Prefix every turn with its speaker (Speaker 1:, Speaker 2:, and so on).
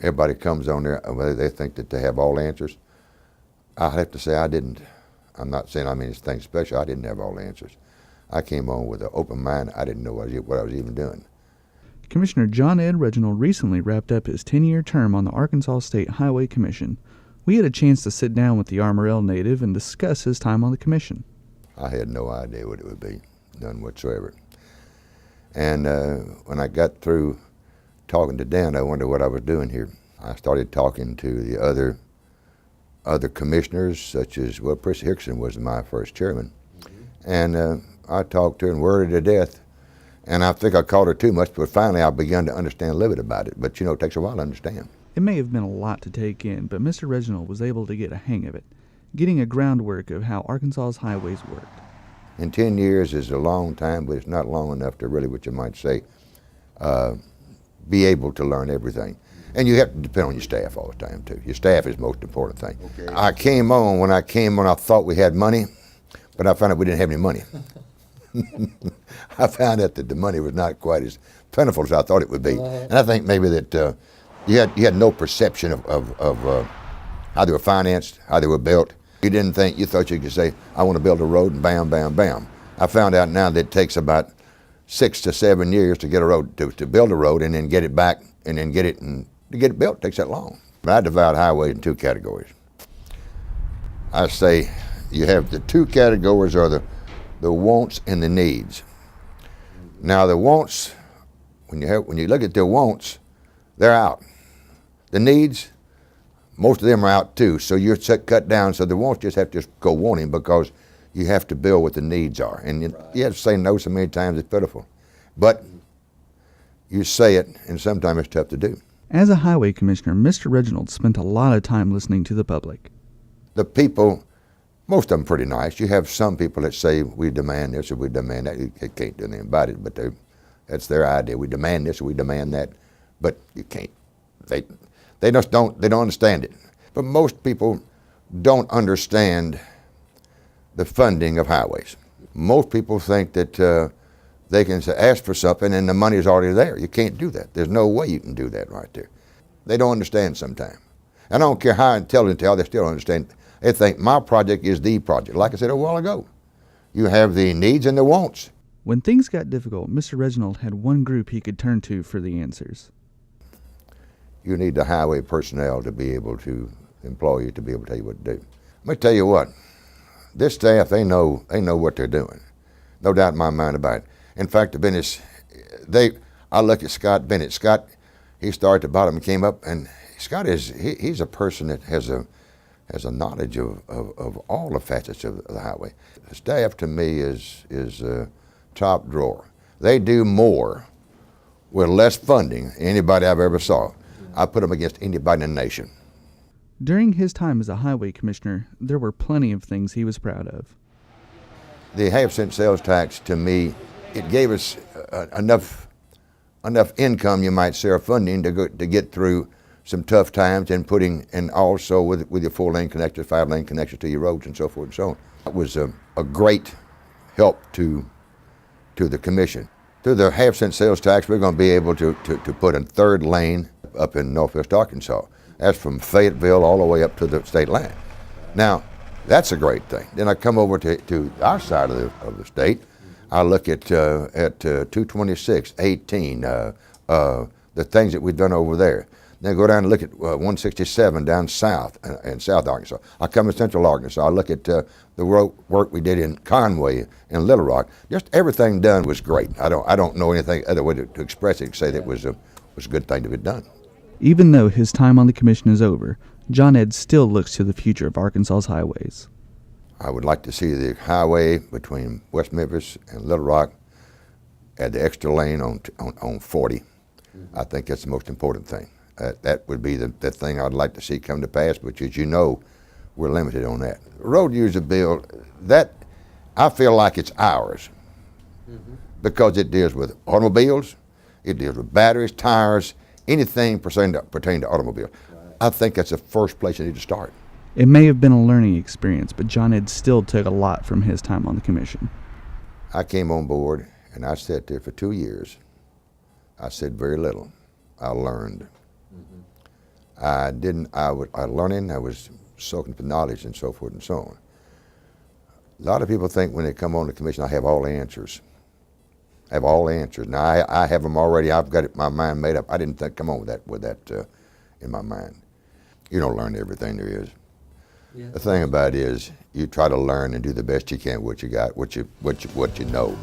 Speaker 1: everybody comes on there, whether they think that they have all the answers. I have to say I didn't. I'm not saying I mean anything special. I didn't have all the answers. I came on with an open mind. I didn't know what I was even doing.
Speaker 2: Commissioner John Ed Reginald recently wrapped up his 10-year term on the Arkansas State Highway Commission. We had a chance to sit down with the Armorel native and discuss his time on the commission.
Speaker 1: I had no idea what it would be, none whatsoever. And when I got through talking to Dan, I wondered what I was doing here. I started talking to the other commissioners, such as, well, Prissy Hickson was my first chairman. And I talked to her and worried her to death. And I think I called her too much, but finally I began to understand a little bit about it. But you know, it takes a while to understand.
Speaker 2: It may have been a lot to take in, but Mr. Reginald was able to get a hang of it, getting a groundwork of how Arkansas's highways worked.
Speaker 1: And 10 years is a long time, but it's not long enough to really, what you might say, be able to learn everything. And you have to depend on your staff all the time, too. Your staff is the most important thing. Okay. When I came on, I thought we had money, but I found out we didn't have any money. I found out that the money was not quite as plentiful as I thought it would be. And I think maybe that you had no perception of how they were financed, how they were built. You thought you could say, I want to build a road, and bam, bam, bam. I found out now that it takes about 6 to 7 years to get a road, to build a road and then get it back and then get it built. It takes that long. But I divide highways in two categories. I say you have the two categories are the wants and the needs. Now the wants, when you look at the wants, they're out. The needs, most of them are out too, so you're cut down, so the wants just have to just go wanting because you have to build what the needs are. And you have to say no so many times, it's pitiful. But you say it, and sometimes it's tough to do.
Speaker 2: As a highway commissioner, Mr. Reginald spent a lot of time listening to the public.
Speaker 1: The people, most of them pretty nice. You have some people that say, we demand this or we demand that. You can't do anything about it, but that's their idea. We demand this or we demand that, but you can't. They just don't understand it. But most people don't understand the funding of highways. Most people think that they can ask for something and the money is already there. You can't do that. There's no way you can do that right there. They don't understand sometimes. I don't care how intelligent they are, they still don't understand. They think my project is the project. Like I said a while ago, you have the needs and the wants.
Speaker 2: When things got difficult, Mr. Reginald had one group he could turn to for the answers.
Speaker 1: You need the highway personnel to be able to employ you to be able to tell you what to do. Let me tell you what, this staff, they know what they're doing. No doubt in my mind about it. In fact, the business, I look at Scott Bennett. Scott, he started at the bottom and came up, and Scott he's a person that has a knowledge of all the facets of the highway. The staff to me is top drawer. They do more with less funding than anybody I've ever saw. I put them against anybody in the nation.
Speaker 2: During his time as a highway commissioner, there were plenty of things he was proud of.
Speaker 1: The half-cent sales tax, to me, it gave us enough income, you might say, or funding to get through some tough times, and also with your 4-lane connectors, 5-lane connectors to your roads and so forth and so on. It was a great help to the commission. Through the half-cent sales tax, we're going to be able to put a 3rd lane up in Northwest Arkansas. That's from Fayetteville all the way up to the state line. Now, that's a great thing. Then I come over to our side of the state. I look at 226, 18, the things that we've done over there. Then go down and look at 167 down south in South Arkansas. I come to Central Arkansas. I look at the work we did in Conway and Little Rock. Just everything done was great. I don't know anything other way to express it except say that it was a good thing to be done.
Speaker 2: Even though his time on the commission is over, John Ed still looks to the future of Arkansas's highways.
Speaker 1: I would like to see the highway between West Memphis and Little Rock add the extra lane on 40. I think that's the most important thing. That would be the thing I'd like to see come to pass, but as you know, we're limited on that. Road user bill, that I feel like it's ours because it deals with automobiles, it deals with batteries, tires, anything pertaining to automobile. Right. I think that's the first place you need to start.
Speaker 2: It may have been a learning experience, but John Ed still took a lot from his time on the commission.
Speaker 1: I came on board and I sat there for 2 years. I said very little. I learned. I was learning, I was soaking up knowledge and so forth and so on. A lot of people think when they come on the commission, I have all the answers. I have all the answers. Now, I have them already. I've got my mind made up. I didn't come on with that in my mind. You don't learn everything there is.
Speaker 3: Yeah.
Speaker 1: The thing about it is you try to learn and do the best you can what you got, what you know.